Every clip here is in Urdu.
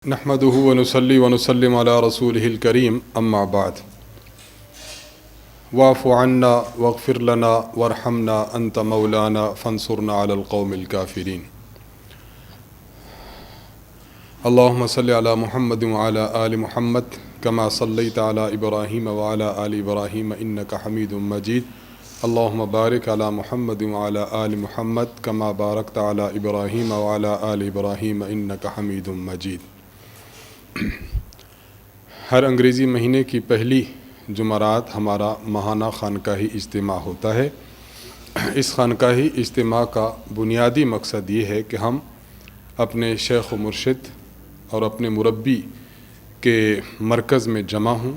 نحمده ونصلي ونسلم على رسوله الكريم اما بعد واعف عنا واغفر لنا وارحمنا انت مولانا فانصرنا على القوم الكافرين اللهم صل على محمد وعلى آل محمد كما صليت على إبراهيم وعلى آل إبراهيم إنك حميد مجيد اللهم بارك على محمد وعلى آل محمد كما باركت على إبراهيم وعلى آل إبراهيم إنك حميد مجيد۔ ہر انگریزی مہینے کی پہلی جمعرات ہمارا ماہانہ خانقاہی اجتماع ہوتا ہے۔ اس خانقاہی اجتماع کا بنیادی مقصد یہ ہے کہ ہم اپنے شیخ و مرشد اور اپنے مربی کے مرکز میں جمع ہوں،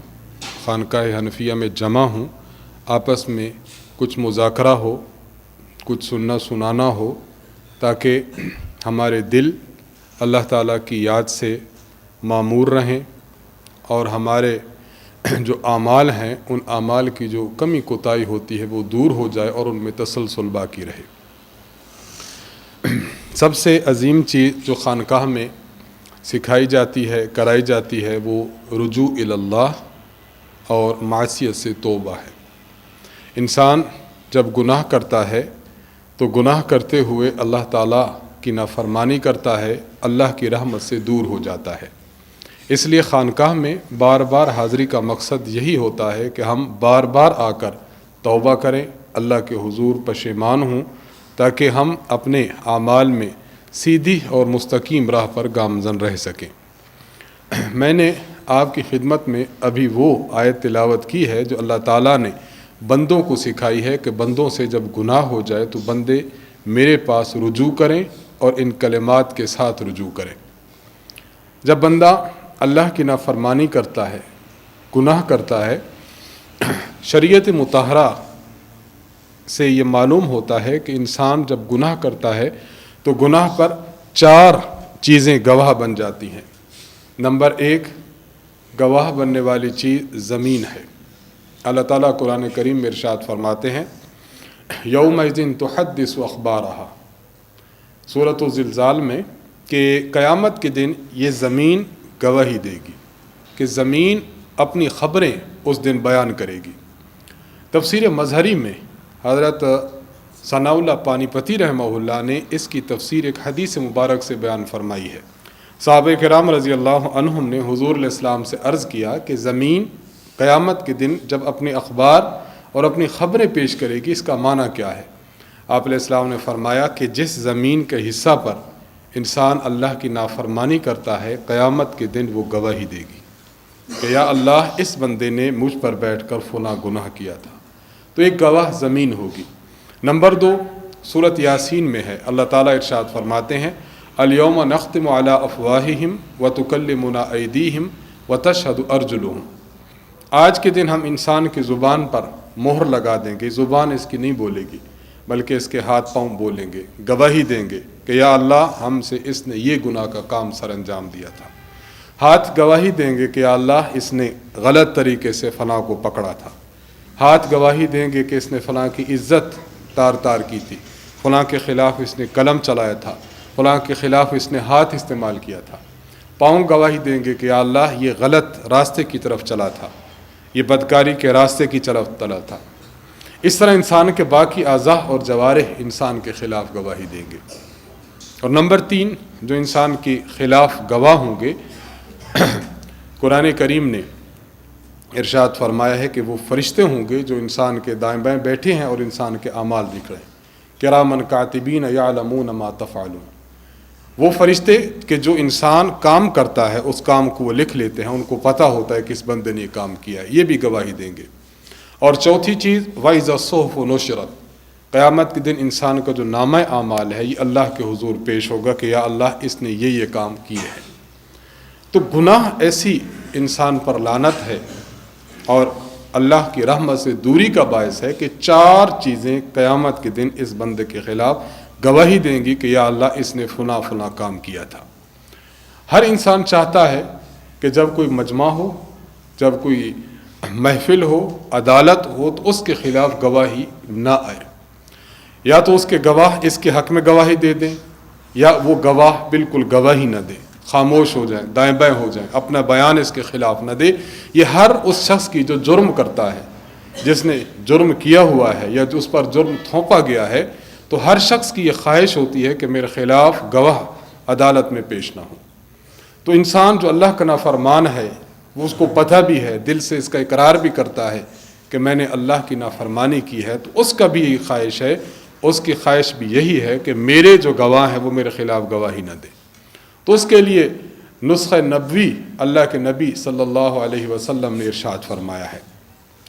خانقاہ حنفیہ میں جمع ہوں، آپس میں کچھ مذاکرہ ہو، کچھ سننا سنانا ہو، تاکہ ہمارے دل اللہ تعالیٰ کی یاد سے معمور رہیں اور ہمارے جو اعمال ہیں ان اعمال کی جو کمی کوتاہی ہوتی ہے وہ دور ہو جائے اور ان میں تسلسل باقی رہے۔ سب سے عظیم چیز جو خانقاہ میں سکھائی جاتی ہے، کرائی جاتی ہے، وہ رجوع اللہ اور معصیت سے توبہ ہے۔ انسان جب گناہ کرتا ہے تو گناہ کرتے ہوئے اللہ تعالیٰ کی نافرمانی کرتا ہے، اللہ کی رحمت سے دور ہو جاتا ہے۔ اس لیے خانقاہ میں بار بار حاضری کا مقصد یہی ہوتا ہے کہ ہم بار بار آ کر توبہ کریں، اللہ کے حضور پشیمان ہوں، تاکہ ہم اپنے اعمال میں سیدھی اور مستقیم راہ پر گامزن رہ سکیں۔ میں نے آپ کی خدمت میں ابھی وہ آیت تلاوت کی ہے جو اللہ تعالیٰ نے بندوں کو سکھائی ہے کہ بندوں سے جب گناہ ہو جائے تو بندے میرے پاس رجوع کریں اور ان کلمات کے ساتھ رجوع کریں۔ جب بندہ اللہ کی نافرمانی کرتا ہے، گناہ کرتا ہے، شریعت مطہرہ سے یہ معلوم ہوتا ہے کہ انسان جب گناہ کرتا ہے تو گناہ پر 4 چیزیں گواہ بن جاتی ہیں۔ نمبر 1، گواہ بننے والی چیز زمین ہے۔ اللہ تعالیٰ قرآن کریم میں ارشاد فرماتے ہیں یومئذ تحدث اخبارہا، سورۃ الزلزال میں، کہ قیامت کے دن یہ زمین گواہی دے گی، کہ زمین اپنی خبریں اس دن بیان کرے گی۔ تفسیر مظہری میں حضرت ثناء اللہ پانی پتی رحمہ اللہ نے اس کی تفسیر ایک حدیث مبارک سے بیان فرمائی ہے۔ صحابہ کرام رضی اللہ عنہم نے حضور علیہ السلام سے عرض کیا کہ زمین قیامت کے دن جب اپنے اخبار اور اپنی خبریں پیش کرے گی، اس کا معنی کیا ہے؟ آپ علیہ السلام نے فرمایا کہ جس زمین کے حصہ پر انسان اللہ کی نافرمانی کرتا ہے، قیامت کے دن وہ گواہی دے گی کہ یا اللہ اس بندے نے مجھ پر بیٹھ کر فلاں گناہ کیا تھا، تو ایک گواہ زمین ہوگی۔ نمبر 2، سورۃ یاسین میں ہے، اللہ تعالیٰ ارشاد فرماتے ہیں الیوم نختم علی افواہہم وتکلمنا ایدیہم وتشہد ارجلہم، آج کے دن ہم انسان کی زبان پر مہر لگا دیں گے، زبان اس کی نہیں بولے گی بلکہ اس کے ہاتھ پاؤں بولیں گے، گواہی دیں گے کہ یا اللہ ہم سے اس نے یہ گناہ کا کام سر انجام دیا تھا۔ ہاتھ گواہی دیں گے کہ یا اللہ اس نے غلط طریقے سے فلاں کو پکڑا تھا۔ ہاتھ گواہی دیں گے کہ اس نے فلاں کی عزت تار تار کی تھی، فلاں کے خلاف اس نے قلم چلایا تھا، فلاں کے خلاف اس نے ہاتھ استعمال کیا تھا۔ پاؤں گواہی دیں گے کہ یا اللہ یہ غلط راستے کی طرف چلا تھا، یہ بدکاری کے راستے کی طرف چلا تھا۔ اس طرح انسان کے باقی اعضاء اور جوارح انسان کے خلاف گواہی دیں گے۔ اور نمبر 3، جو انسان کے خلاف گواہ ہوں گے، قرآن کریم نے ارشاد فرمایا ہے کہ وہ فرشتے ہوں گے جو انسان کے دائیں بائیں بیٹھے ہیں اور انسان کے اعمال لکھ رہے ہیں، کرامن کاتبین یعلمون ما تفعلون۔ وہ فرشتے کہ جو انسان کام کرتا ہے اس کام کو وہ لکھ لیتے ہیں، ان کو پتہ ہوتا ہے کہ اس بندے نے یہ کام کیا ہے، یہ بھی گواہی دیں گے۔ اور چوتھی چیز وَإِذَا الصُّحُفُ نُشِرَتْ، قیامت کے دن انسان کا جو نامہ اعمال ہے یہ اللہ کے حضور پیش ہوگا کہ یا اللہ اس نے یہ کام کیے ہیں۔ تو گناہ ایسی انسان پر لعنت ہے اور اللہ کی رحمت سے دوری کا باعث ہے کہ 4 چیزیں قیامت کے دن اس بندے کے خلاف گواہی دیں گی کہ یا اللہ اس نے فلاں فلاں کام کیا تھا۔ ہر انسان چاہتا ہے کہ جب کوئی مجمع ہو، جب کوئی محفل ہو، عدالت ہو، تو اس کے خلاف گواہی نہ آئے، یا تو اس کے گواہ اس کے حق میں گواہی دے دیں یا وہ گواہ بالکل گواہی نہ دے، خاموش ہو جائیں، دائیں بائیں ہو جائیں، اپنا بیان اس کے خلاف نہ دے۔ یہ ہر اس شخص کی جو جرم کرتا ہے، جس نے جرم کیا ہوا ہے یا جو اس پر جرم تھوپا گیا ہے، تو ہر شخص کی یہ خواہش ہوتی ہے کہ میرے خلاف گواہ عدالت میں پیش نہ ہو۔ تو انسان جو اللہ کا نافرمان ہے، وہ اس کو پتہ بھی ہے، دل سے اس کا اقرار بھی کرتا ہے کہ میں نے اللہ کی نافرمانی کی ہے، تو اس کا بھی یہی خواہش ہے، اس کی خواہش بھی یہی ہے کہ میرے جو گواہ ہیں وہ میرے خلاف گواہی نہ دے۔ تو اس کے لیے نسخہ نبوی اللہ کے نبی صلی اللہ علیہ وسلم نے ارشاد فرمایا ہے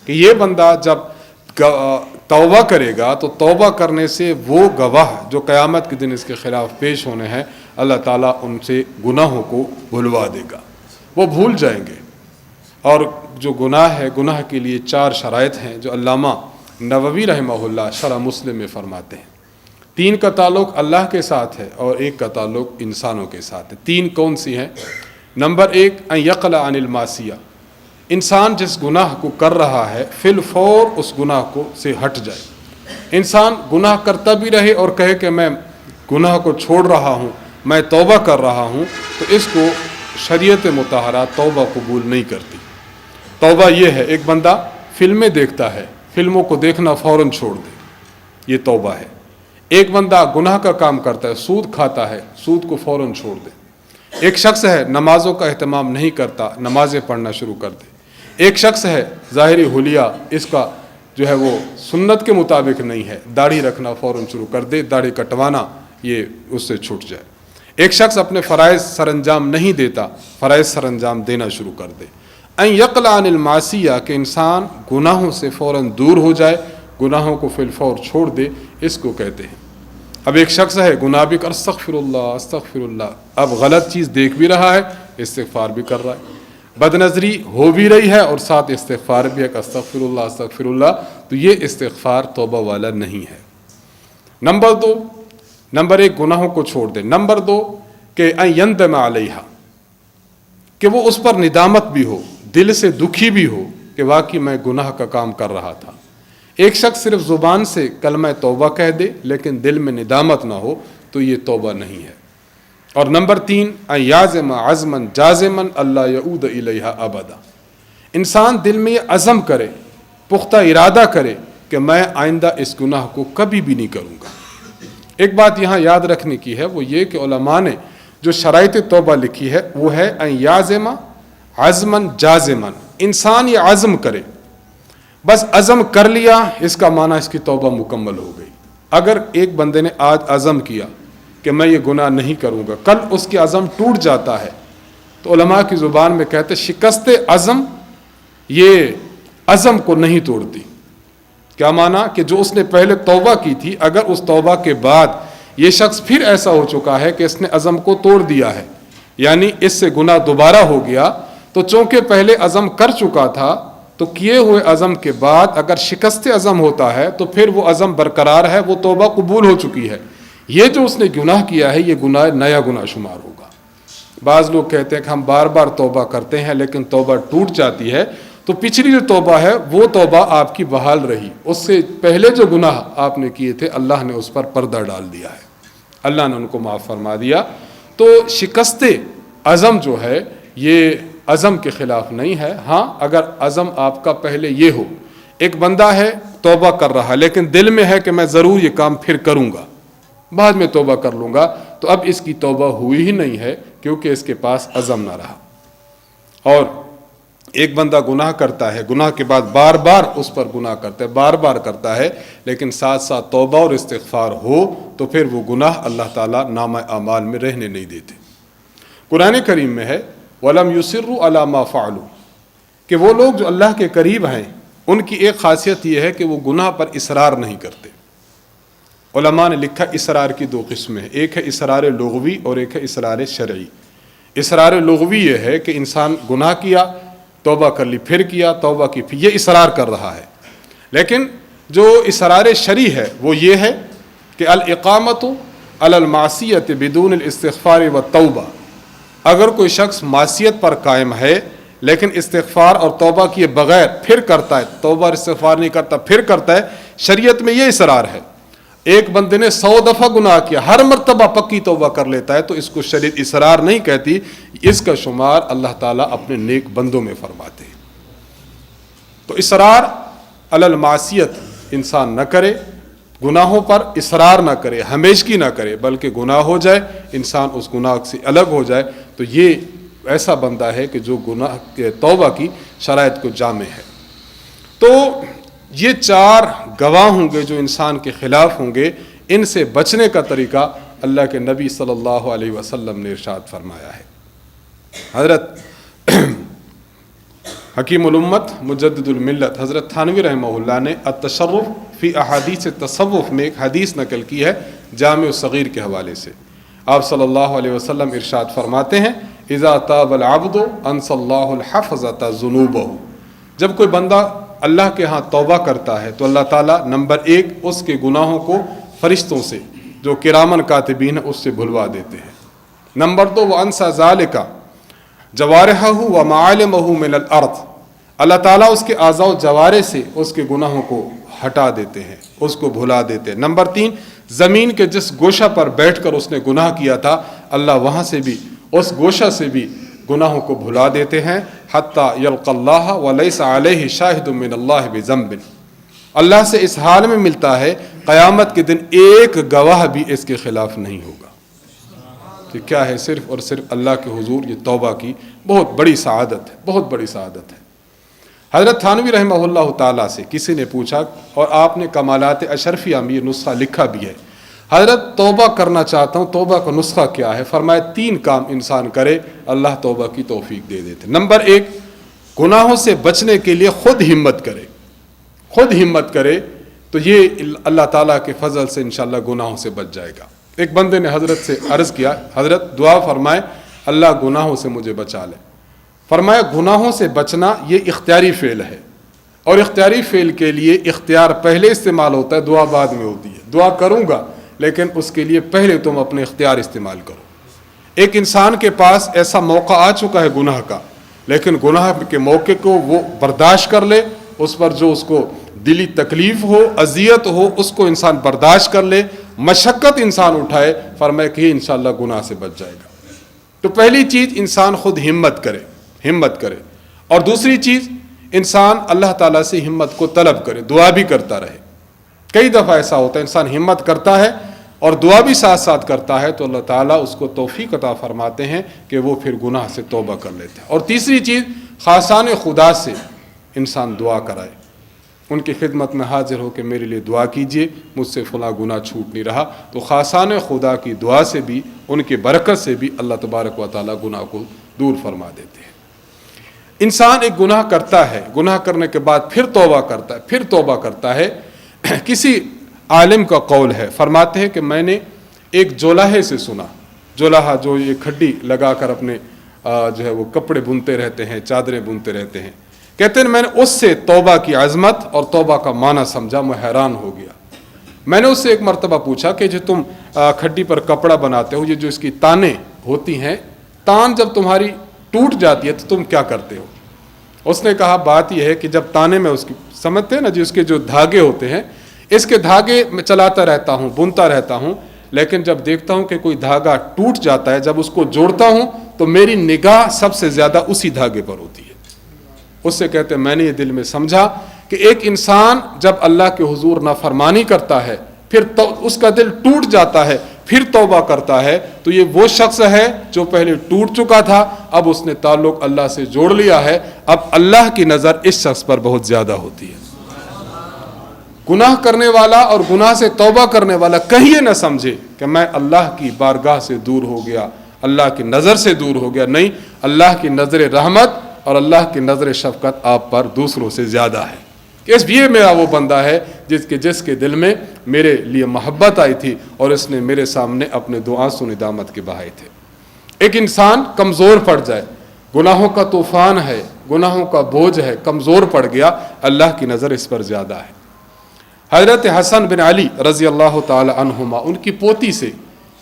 کہ یہ بندہ جب توبہ کرے گا تو توبہ کرنے سے وہ گواہ جو قیامت کے دن اس کے خلاف پیش ہونے ہیں، اللہ تعالیٰ ان سے گناہوں کو بھلوا دے گا، وہ بھول جائیں گے۔ اور جو گناہ ہے، گناہ کے لیے 4 شرائط ہیں جو علامہ نووی رحمہ اللہ شرح مسلم میں فرماتے ہیں۔ 3 کا تعلق اللہ کے ساتھ ہے اور 1 کا تعلق انسانوں کے ساتھ ہے۔ 3 کون سی ہیں؟ نمبر 1 ان یقلع عن المعصیہ، انسان جس گناہ کو کر رہا ہے فی الفور اس گناہ کو سے ہٹ جائے۔ انسان گناہ کرتا بھی رہے اور کہے کہ میں گناہ کو چھوڑ رہا ہوں، میں توبہ کر رہا ہوں، تو اس کو شریعت مطہرہ توبہ قبول نہیں کرتی۔ توبہ یہ ہے، ایک بندہ فلمیں دیکھتا ہے، فلموں کو دیکھنا فوراً چھوڑ دے، یہ توبہ ہے۔ ایک بندہ گناہ کا کام کرتا ہے، سود کھاتا ہے، سود کو فوراً چھوڑ دے۔ ایک شخص ہے نمازوں کا اہتمام نہیں کرتا، نمازیں پڑھنا شروع کر دے۔ ایک شخص ہے ظاہری حلیہ اس کا جو ہے وہ سنت کے مطابق نہیں ہے، داڑھی رکھنا فوراً شروع کر دے، داڑھی کٹوانا یہ اس سے چھوٹ جائے۔ ایک شخص اپنے فرائض سر انجام نہیں دیتا، فرائض سر انجام دینا شروع کر دے۔ ان یقلع عن المعصیہ، کہ انسان گناہوں سے فوراً دور ہو جائے، گناہوں کو فی الفور چھوڑ دے، اس کو کہتے ہیں۔ اب ایک شخص ہے گناہ بھی کر، استغفر اللہ، اب غلط چیز دیکھ بھی رہا ہے، استغفار بھی کر رہا ہے، بد نظری ہو بھی رہی ہے اور ساتھ استغفار بھی ہے کہ استغفر اللہ، تو یہ استغفار توبہ والا نہیں ہے۔ نمبر 1 گناہوں کو چھوڑ دے۔ نمبر 2 کہ ان یندم علیہا، کہ وہ اس پر ندامت بھی ہو، دل سے دکھی بھی ہو کہ واقعی میں گناہ کا کام کر رہا تھا۔ ایک شخص صرف زبان سے کلمہ توبہ کہہ دے لیکن دل میں ندامت نہ ہو تو یہ توبہ نہیں ہے۔ اور نمبر 3 ان یعزم عزما جازما الا یعود الیہا ابدا، انسان دل میں یہ عزم کرے، پختہ ارادہ کرے کہ میں آئندہ اس گناہ کو کبھی بھی نہیں کروں گا۔ ایک بات یہاں یاد رکھنے کی ہے، وہ یہ کہ علماء نے جو شرائط توبہ لکھی ہے وہ ہے ان یعزم عزما جازما، انسان یہ عزم کرے، بس عزم کر لیا، اس کا معنی اس کی توبہ مکمل ہو گئی۔ اگر ایک بندے نے آج عزم کیا کہ میں یہ گناہ نہیں کروں گا، کل اس کی عزم ٹوٹ جاتا ہے، تو علماء کی زبان میں کہتے شکست عزم یہ عزم کو نہیں توڑتی۔ کیا معنی؟ کہ جو اس نے پہلے توبہ کی تھی، اگر اس توبہ کے بعد یہ شخص پھر ایسا ہو چکا ہے کہ اس نے عزم کو توڑ دیا ہے، یعنی اس سے گناہ دوبارہ ہو گیا، تو چونکہ پہلے عزم کر چکا تھا تو کیے ہوئے عزم کے بعد اگر شکست عزم ہوتا ہے تو پھر وہ عزم برقرار ہے، وہ توبہ قبول ہو چکی ہے۔ یہ جو اس نے گناہ کیا ہے یہ گناہ نیا گناہ شمار ہوگا۔ بعض لوگ کہتے ہیں کہ ہم بار بار توبہ کرتے ہیں لیکن توبہ ٹوٹ جاتی ہے، تو پچھلی جو توبہ ہے وہ توبہ آپ کی بحال رہی، اس سے پہلے جو گناہ آپ نے کیے تھے اللہ نے اس پر پردہ ڈال دیا ہے، اللہ نے ان کو معاف فرما دیا۔ تو شکست عزم جو ہے یہ عزم کے خلاف نہیں ہے۔ ہاں اگر عزم آپ کا پہلے یہ ہو، ایک بندہ ہے توبہ کر رہا لیکن دل میں ہے کہ میں ضرور یہ کام پھر کروں گا، بعد میں توبہ کر لوں گا، تو اب اس کی توبہ ہوئی ہی نہیں ہے کیونکہ اس کے پاس عزم نہ رہا۔ اور ایک بندہ گناہ کرتا ہے، گناہ کے بعد بار بار اس پر گناہ کرتا ہے، بار بار کرتا ہے، لیکن ساتھ ساتھ توبہ اور استغفار ہو تو پھر وہ گناہ اللہ تعالیٰ نامہ اعمال میں رہنے نہیں دیتے۔ قرآن کریم میں ہے وَلَمْ يُصِرُّوا عَلَى مَا فَعَلُوا، کہ وہ لوگ جو اللہ کے قریب ہیں ان کی ایک خاصیت یہ ہے کہ وہ گناہ پر اصرار نہیں کرتے۔ علماء نے لکھا اصرار کی 2 قسمیں ہیں، ایک ہے اصرار لغوی اور ایک ہے اصرار شرعی۔ اصرار لغوی یہ ہے کہ انسان گناہ کیا، توبہ کر لی، پھر کیا، توبہ کی، پھر یہ اصرار کر رہا ہے۔ لیکن جو اصرار شرعی ہے وہ یہ ہے کہ الاقامۃ علی المعصیۃ بدون الاستغفار والتوبہ، اگر کوئی شخص معصیت پر قائم ہے لیکن استغفار اور توبہ کیے بغیر پھر کرتا ہے، توبہ اور استغفار نہیں کرتا پھر کرتا ہے، شریعت میں یہ اصرار ہے۔ ایک بندے نے 100 دفعہ گناہ کیا، ہر مرتبہ پکی توبہ کر لیتا ہے، تو اس کو شریعت اصرار نہیں کہتی، اس کا شمار اللہ تعالیٰ اپنے نیک بندوں میں فرماتے ہیں۔ تو اصرار علی المعصیت انسان نہ کرے، گناہوں پر اصرار نہ کرے، ہمیشگی نہ کرے، بلکہ گناہ ہو جائے انسان اس گناہ سے الگ ہو جائے، تو یہ ایسا بندہ ہے کہ جو گناہ کے توبہ کی شرائط کو جامع ہے۔ تو یہ 4 گواہ ہوں گے جو انسان کے خلاف ہوں گے، ان سے بچنے کا طریقہ اللہ کے نبی صلی اللہ علیہ وسلم نے ارشاد فرمایا ہے۔ حضرت حکیم الامت مجدد الملت حضرت تھانوی رحمہ اللہ نے التشرف فی احادیث تصوف میں ایک حدیث نقل کی ہے جامع الصغیر کے حوالے سے۔ آپ صلی اللہ علیہ وسلم ارشاد فرماتے ہیں اذا تاب العبد انصى اللہ الحفظۃ ذنوبہ، جب کوئی بندہ اللہ کے ہاں توبہ کرتا ہے تو اللہ تعالیٰ نمبر 1 اس کے گناہوں کو فرشتوں سے جو کرامن کاتبین اس سے بھلوا دیتے ہیں۔ نمبر 2 وانسى ذلک جوارحہ ومعالمہ من الارض، اللہ تعالیٰ اس کے اعضاء و جوارح سے اس کے گناہوں کو ہٹا دیتے ہیں، اس کو بھلا دیتے ہیں۔ نمبر 3 زمین کے جس گوشہ پر بیٹھ کر اس نے گناہ کیا تھا اللہ وہاں سے بھی اس گوشہ سے بھی گناہوں کو بھلا دیتے ہیں، حتی یلقى اللہ ولیس علیہ شاہد من اللہ بذنب، اللہ سے اس حال میں ملتا ہے قیامت کے دن ایک گواہ بھی اس کے خلاف نہیں ہوگا۔ کہ کیا ہے؟ صرف اور صرف اللہ کے حضور یہ توبہ کی بہت بڑی سعادت ہے، بہت بڑی سعادت ہے۔ حضرت تھانوی رحمہ اللہ تعالیٰ سے کسی نے پوچھا، اور آپ نے کمالات اشرفیہ میں یہ نسخہ لکھا بھی ہے، حضرت توبہ کرنا چاہتا ہوں، توبہ کا نسخہ کیا ہے؟ فرمایا 3 کام انسان کرے اللہ توبہ کی توفیق دے دیتے۔ نمبر 1 گناہوں سے بچنے کے لیے خود ہمت کرے، خود ہمت کرے تو یہ اللہ تعالیٰ کے فضل سے انشاءاللہ گناہوں سے بچ جائے گا۔ ایک بندے نے حضرت سے عرض کیا، حضرت دعا فرمائے اللہ گناہوں سے مجھے بچا لے۔ فرمایا گناہوں سے بچنا یہ اختیاری فعل ہے، اور اختیاری فعل کے لیے اختیار پہلے استعمال ہوتا ہے، دعا بعد میں ہوتی ہے۔ دعا کروں گا لیکن اس کے لیے پہلے تم اپنے اختیار استعمال کرو۔ ایک انسان کے پاس ایسا موقع آ چکا ہے گناہ کا، لیکن گناہ کے موقع کو وہ برداشت کر لے، اس پر جو اس کو دلی تکلیف ہو، اذیت ہو، اس کو انسان برداشت کر لے، مشقت انسان اٹھائے، فرمائے کہ انشاءاللہ گناہ سے بچ جائے گا۔ تو پہلی چیز انسان خود ہمت کرے، ہمت کرے، اور دوسری چیز انسان اللہ تعالیٰ سے ہمت کو طلب کرے، دعا بھی کرتا رہے۔ کئی دفعہ ایسا ہوتا ہے انسان ہمت کرتا ہے اور دعا بھی ساتھ ساتھ کرتا ہے تو اللہ تعالیٰ اس کو توفیق عطا فرماتے ہیں کہ وہ پھر گناہ سے توبہ کر لیتے ہیں۔ اور تیسری چیز خاصان خدا سے انسان دعا کرائے، ان کی خدمت میں حاضر ہو کہ میرے لیے دعا کیجئے، مجھ سے فلاں گناہ چھوٹ نہیں رہا، تو خاصان خدا کی دعا سے بھی، ان کے برکت سے بھی اللہ تبارک و تعالیٰ گناہ کو دور فرما دیتے ہیں۔ انسان ایک گناہ کرتا ہے، گناہ کرنے کے بعد پھر توبہ کرتا ہے، پھر توبہ کرتا ہے۔ کسی عالم کا قول ہے، فرماتے ہیں کہ میں نے ایک جولاہے سے سنا، جولاہا جو یہ کھڈی لگا کر اپنے جو ہے وہ کپڑے بنتے رہتے ہیں، چادریں بنتے رہتے ہیں، کہتے ہیں میں نے اس سے توبہ کی عظمت اور توبہ کا معنی سمجھا، میں حیران ہو گیا۔ میں نے اس سے ایک مرتبہ پوچھا کہ جو تم کھڈی پر کپڑا بناتے ہو، یہ جو اس کی تانیں ہوتی ہیں، تان جب تمہاری ٹوٹ جاتی ہے تو تم کیا کرتے ہو؟ اس نے کہا بات یہ ہے کہ جب تانے میں اس کی سمجھتے ہیں نا جی، اس کے جو دھاگے ہوتے ہیں، اس کے دھاگے میں چلاتا رہتا ہوں، بنتا رہتا ہوں، لیکن جب دیکھتا ہوں کہ کوئی دھاگا ٹوٹ جاتا ہے، جب اس کو جوڑتا ہوں تو میری نگاہ سب سے زیادہ اسی دھاگے پر ہوتی ہے۔ اس سے کہتے ہیں میں نے یہ دل میں سمجھا کہ ایک انسان جب اللہ کے حضور نافرمانی کرتا ہے، پھر اس کا دل ٹوٹ جاتا ہے، پھر توبہ کرتا ہے، تو یہ وہ شخص ہے جو پہلے ٹوٹ چکا تھا، اب اس نے تعلق اللہ سے جوڑ لیا ہے، اب اللہ کی نظر اس شخص پر بہت زیادہ ہوتی ہے۔ گناہ کرنے والا اور گناہ سے توبہ کرنے والا کہیں یہ نہ سمجھے کہ میں اللہ کی بارگاہ سے دور ہو گیا، اللہ کی نظر سے دور ہو گیا، نہیں، اللہ کی نظر رحمت اور اللہ کی نظر شفقت آپ پر دوسروں سے زیادہ ہے۔ اس لیے میرا وہ بندہ ہے جس کے دل میں میرے لیے محبت آئی تھی اور اس نے میرے سامنے اپنے دو آنسو ندامت کے بہائے تھے۔ ایک انسان کمزور پڑ جائے، گناہوں کا طوفان ہے، گناہوں کا بوجھ ہے، کمزور پڑ گیا، اللہ کی نظر اس پر زیادہ ہے۔ حضرت حسن بن علی رضی اللہ تعالی عنہما، ان کی پوتی سے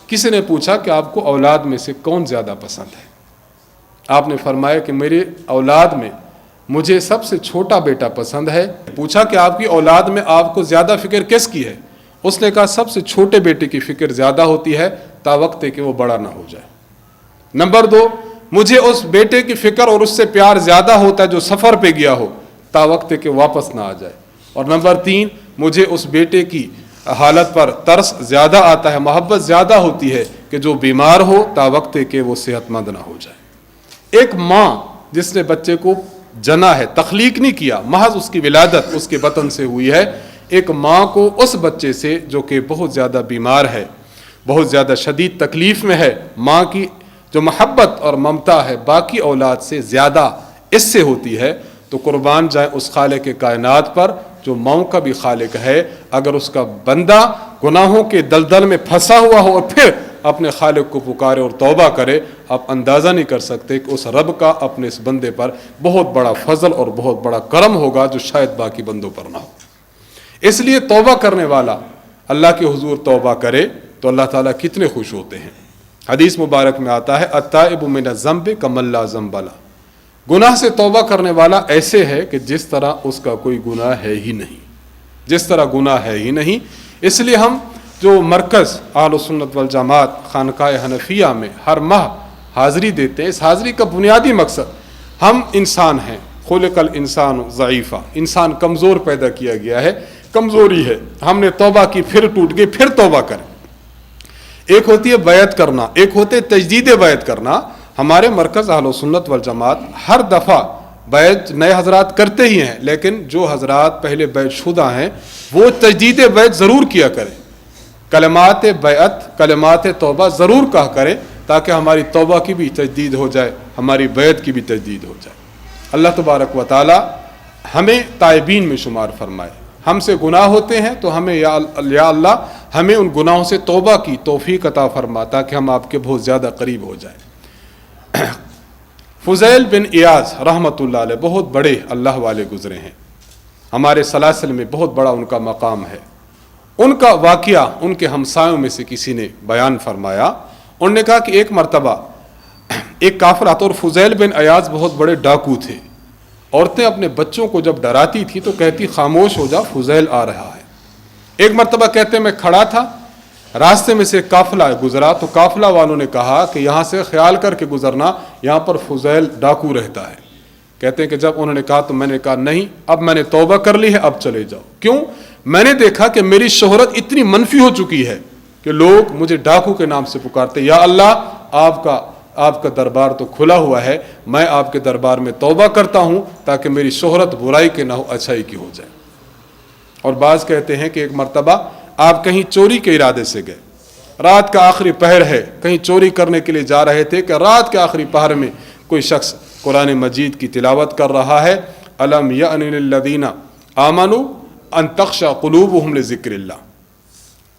کسی نے پوچھا کہ آپ کو اولاد میں سے کون زیادہ پسند ہے؟ آپ نے فرمایا کہ میرے اولاد میں مجھے سب سے چھوٹا بیٹا پسند ہے۔ پوچھا کہ آپ کی اولاد میں آپ کو زیادہ فکر کس کی ہے؟ اس نے کہا سب سے چھوٹے بیٹے کی فکر زیادہ ہوتی ہے تا وقت کہ وہ بڑا نہ ہو جائے۔ نمبر 2، مجھے اس بیٹے کی فکر اور اس سے پیار زیادہ ہوتا ہے جو سفر پہ گیا ہو تا وقت کہ واپس نہ آ جائے۔ اور نمبر 3، مجھے اس بیٹے کی حالت پر ترس زیادہ آتا ہے، محبت زیادہ ہوتی ہے کہ جو بیمار ہو تا وقت کہ وہ صحت مند نہ ہو جائے۔ ایک ماں جس نے بچے کو جنا ہے، تخلیق نہیں کیا، محض اس کی ولادت اس کے بطن سے ہوئی ہے، ایک ماں کو اس بچے سے جو کہ بہت زیادہ بیمار ہے، بہت زیادہ شدید تکلیف میں ہے، ماں کی جو محبت اور ممتا ہے باقی اولاد سے زیادہ اس سے ہوتی ہے، تو قربان جائے اس خالق کائنات پر جو ماؤں کا بھی خالق ہے۔ اگر اس کا بندہ گناہوں کے دلدل میں پھنسا ہوا ہو اور پھر اپنے خالق کو پکارے اور توبہ کرے، آپ اندازہ نہیں کر سکتے کہ اس رب کا اپنے اس بندے پر بہت بڑا فضل اور بہت بڑا کرم ہوگا جو شاید باقی بندوں پر نہ ہو۔ اس لیے توبہ کرنے والا اللہ کے حضور توبہ کرے تو اللہ تعالیٰ کتنے خوش ہوتے ہیں۔ حدیث مبارک میں آتا ہے التائب من الذنب کمن لا ذنب لہ، گناہ سے توبہ کرنے والا ایسے ہے کہ جس طرح اس کا کوئی گناہ ہے ہی نہیں، جس طرح گناہ ہے ہی نہیں۔ اس لیے ہم جو مرکز اہل سنت والجماعت خانقاہ حنفیہ میں ہر ماہ حاضری دیتے ہیں، اس حاضری کا بنیادی مقصد، ہم انسان ہیں، خلق الانسان ضعیفا، انسان کمزور پیدا کیا گیا ہے، کمزوری ہے، ہم نے توبہ کی پھر ٹوٹ گئی، پھر توبہ کریں۔ ایک ہوتی ہے بیعت کرنا، ایک ہوتے تجدید بیعت کرنا۔ ہمارے مرکز اہل سنت والجماعت ہر دفعہ بیعت نئے حضرات کرتے ہی ہیں، لیکن جو حضرات پہلے بیعت شدہ ہیں وہ تجدید بیعت ضرور کیا کریں، کلمات بیعت، کلمات توبہ ضرور کہا کریں تاکہ ہماری توبہ کی بھی تجدید ہو جائے، ہماری بیعت کی بھی تجدید ہو جائے۔ اللہ تبارک و تعالی ہمیں تائبین میں شمار فرمائے۔ ہم سے گناہ ہوتے ہیں تو ہمیں یا اللہ ہمیں ان گناہوں سے توبہ کی توفیق عطا فرما تاکہ ہم آپ کے بہت زیادہ قریب ہو جائیں۔ فضیل بن ایاز رحمۃ اللہ علیہ بہت بڑے اللہ والے گزرے ہیں، ہمارے سلاسل میں بہت بڑا ان کا مقام ہے۔ ان کا واقعہ ان کے ہمسایوں میں سے کسی نے بیان فرمایا، انہوں نے کہا کہ ایک مرتبہ ایک کافر آتا، اور فضیل بن ایاز بہت بڑے ڈاکو تھے۔ عورتیں اپنے بچوں کو جب ڈراتی تھی تو کہتی خاموش ہو جا، فضیل آ رہا ہے۔ ایک مرتبہ کہتے میں کھڑا تھا، راستے میں سے قافلہ گزرا تو قافلہ والوں نے کہا کہ یہاں سے خیال کر کے گزرنا، یہاں پر فضیل ڈاکو رہتا ہے۔ کہتے ہیں کہ جب انہوں نے کہا تو میں نے کہا نہیں، اب میں نے توبہ کر لی ہے، اب چلے جاؤ۔ کیوں؟ میں نے دیکھا کہ میری شہرت اتنی منفی ہو چکی ہے کہ لوگ مجھے ڈاکو کے نام سے پکارتے، یا اللہ آپ کا دربار تو کھلا ہوا ہے، میں آپ کے دربار میں توبہ کرتا ہوں تاکہ میری شہرت برائی کے نہ ہو، اچھائی کی ہو جائے۔ اور بعض کہتے ہیں کہ ایک مرتبہ آپ کہیں چوری کے ارادے سے گئے، رات کا آخری پہر ہے، کہیں چوری کرنے کے لیے جا رہے تھے کہ رات کے آخری پہر میں کوئی شخص قرآن مجید کی تلاوت کر رہا ہے، الم یأن للذین آمنوا ان تخشع قلوبہم لذکر اللہ،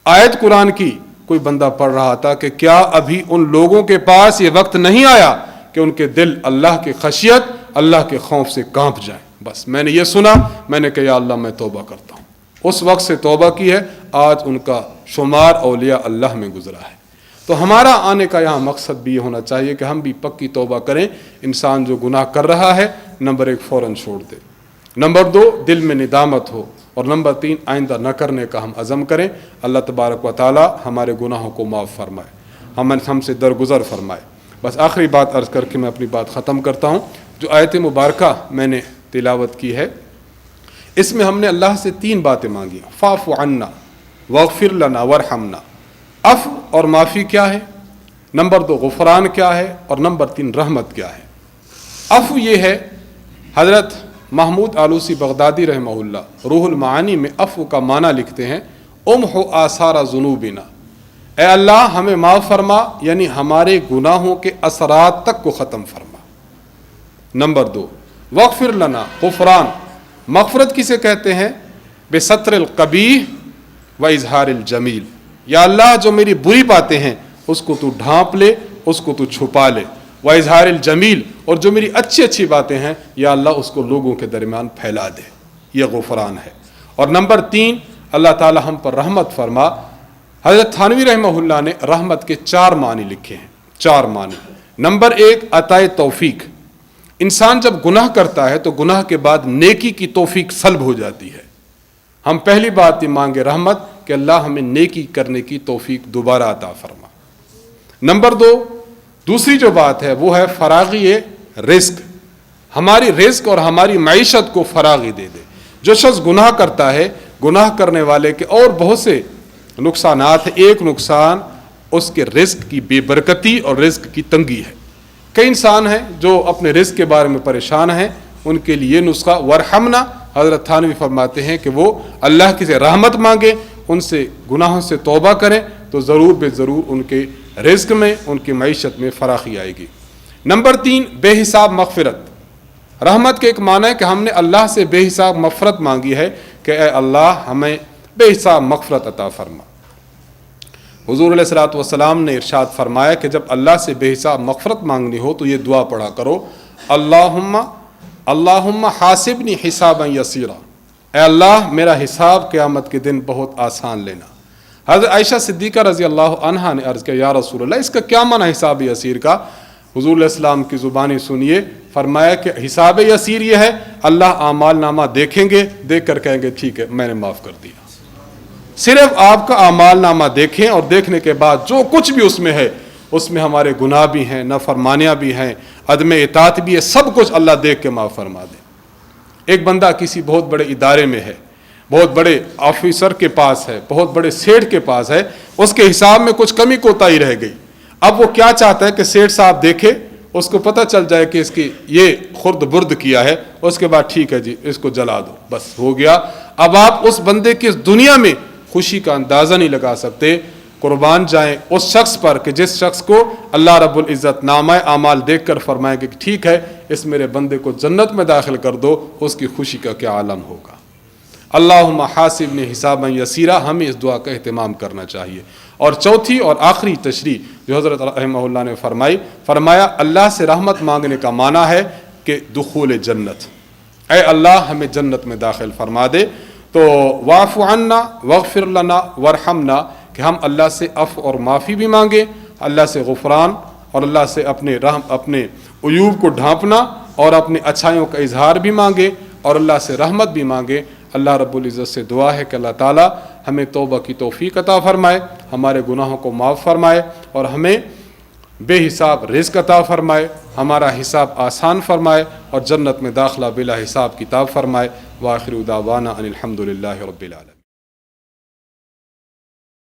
آیت قرآن کی کوئی بندہ پڑھ رہا تھا کہ کیا ابھی ان لوگوں کے پاس یہ وقت نہیں آیا کہ ان کے دل اللہ کی خشیت، اللہ کے خوف سے کانپ جائیں۔ بس میں نے یہ سنا، میں نے کہا یا اللہ میں توبہ کرتا ہوں، اس وقت سے توبہ کی ہے، آج ان کا شمار اولیاء اللہ میں گزرا ہے۔ تو ہمارا آنے کا یہاں مقصد بھی یہ ہونا چاہیے کہ ہم بھی پکی توبہ کریں۔ انسان جو گناہ کر رہا ہے، نمبر 1 فوراً چھوڑ دے، نمبر 2 دل میں ندامت ہو، اور نمبر 3 آئندہ نہ کرنے کا ہم عزم کریں۔ اللہ تبارک و تعالی ہمارے گناہوں کو معاف فرمائے، ہم سے درگزر فرمائے۔ بس آخری بات عرض کر کے میں اپنی بات ختم کرتا ہوں۔ جو آیت مبارکہ میں نے تلاوت کی ہے، اس میں ہم نے اللہ سے 3 باتیں مانگی، فاعف عنا واغفر لنا وارحمنا۔ عفو اور معافی کیا ہے، نمبر 2 غفران کیا ہے، اور نمبر 3 رحمت کیا ہے۔ عفو یہ ہے، حضرت محمود آلوسی بغدادی رحمہ اللہ روح المعانی میں عفو کا معنی لکھتے ہیں، امحو آثار ذنوبنا، اے اللہ ہمیں معاف فرما، یعنی ہمارے گناہوں کے اثرات تک کو ختم فرما۔ نمبر 2 واغفر لنا، غفران، مغفرت کسے کہتے ہیں؟ بستر القبیح و اظہار الجمیل، یا اللہ جو میری بری باتیں ہیں اس کو تو ڈھانپ لے، اس کو تو چھپا لے، و اظہار الجمیل، اور جو میری اچھی باتیں ہیں یا اللہ اس کو لوگوں کے درمیان پھیلا دے، یہ غفران ہے۔ اور نمبر 3 اللہ تعالی ہم پر رحمت فرما۔ حضرت تھانوی رحمہ اللہ نے رحمت کے 4 معنی لکھے ہیں، 4 معنی۔ نمبر 1 عطائے توفیق، انسان جب گناہ کرتا ہے تو گناہ کے بعد نیکی کی توفیق سلب ہو جاتی ہے۔ ہم پہلی بات یہ مانگے رحمت کہ اللہ ہمیں نیکی کرنے کی توفیق دوبارہ عطا فرما۔ نمبر 2، دوسری جو بات ہے وہ ہے فراغی رزق، ہماری رزق اور ہماری معیشت کو فراغی دے دے۔ جو شخص گناہ کرتا ہے، گناہ کرنے والے کے اور بہت سے نقصانات ہیں، ایک نقصان اس کے رزق کی بے برکتی اور رزق کی تنگی ہے۔ کئی انسان ہیں جو اپنے رزق کے بارے میں پریشان ہیں، ان کے لیے نسخہ ورحمنا، حضرت تھانوی فرماتے ہیں کہ وہ اللہ کی سے رحمت مانگیں، ان سے گناہوں سے توبہ کریں تو ضرور بے ضرور ان کے رزق میں، ان کی معیشت میں فراخی آئے گی۔ نمبر 3، بے حساب مغفرت۔ رحمت کے ایک معنی ہے کہ ہم نے اللہ سے بے حساب مغفرت مانگی ہے کہ اے اللہ ہمیں بے حساب مغفرت عطا فرما۔ حضور علیہ الصلوۃ والسلام نے ارشاد فرمایا کہ جب اللہ سے بے حساب مغفرت مانگنی ہو تو یہ دعا پڑھا کرو، اللہم حاسبنی حسابا یسیرا، اے اللہ میرا حساب قیامت کے دن بہت آسان لینا۔ حضرت عائشہ صدیقہ رضی اللہ عنہا نے عرض کیا یا رسول اللہ اس کا کیا معنی حساب یسیر کا؟ حضور علیہ السلام کی زبانی سنیے، فرمایا کہ حساب یسیر یہ ہے اللہ اعمال نامہ دیکھیں گے، دیکھ کر کہیں گے ٹھیک ہے میں نے معاف کر دیا۔ صرف آپ کا اعمال نامہ دیکھیں اور دیکھنے کے بعد جو کچھ بھی اس میں ہے، اس میں ہمارے گناہ بھی ہیں، نافرمانیاں بھی ہیں، عدم اطاعت بھی ہے، سب کچھ اللہ دیکھ کے معاف فرما دے۔ ایک بندہ کسی بہت بڑے ادارے میں ہے، بہت بڑے آفیسر کے پاس ہے، بہت بڑے سیٹھ کے پاس ہے، اس کے حساب میں کچھ کمی کوتاہی رہ گئی۔ اب وہ کیا چاہتا ہے کہ سیٹھ صاحب دیکھے، اس کو پتہ چل جائے کہ اس کی یہ خرد برد کیا ہے، اس کے بعد ٹھیک ہے جی اس کو جلا دو، بس ہو گیا۔ اب آپ اس بندے کی اس دنیا میں خوشی کا اندازہ نہیں لگا سکتے۔ قربان جائیں اس شخص پر کہ جس شخص کو اللہ رب العزت نامہ اعمال دیکھ کر فرمائے کہ ٹھیک ہے اس میرے بندے کو جنت میں داخل کر دو، اس کی خوشی کا کیا عالم ہوگا۔ اللہم حاسبنی حسابا یسیرا، ہمیں اس دعا کا اہتمام کرنا چاہیے۔ اور چوتھی اور آخری تشریح جو حضرت رحمہ اللہ نے فرمایا اللہ سے رحمت مانگنے کا معنی ہے کہ دخول جنت، اے اللہ ہمیں جنت میں داخل فرما دے۔ تو واعف عنا واغفر لنا وارحمنا، کہ ہم اللہ سے عفو اور معافی بھی مانگیں، اللہ سے غفران اور اللہ سے اپنے عیوب کو ڈھانپنا اور اپنی اچھائیوں کا اظہار بھی مانگیں اور اللہ سے رحمت بھی مانگیں۔ اللہ رب العزت سے دعا ہے کہ اللہ تعالیٰ ہمیں توبہ کی توفیق عطا فرمائے، ہمارے گناہوں کو معاف فرمائے اور ہمیں بے حساب رزق عطا فرمائے، ہمارا حساب آسان فرمائے اور جنت میں داخلہ بلا حساب کتاب فرمائے۔ وآخر دعوانا ان الحمد للہ رب العالمین۔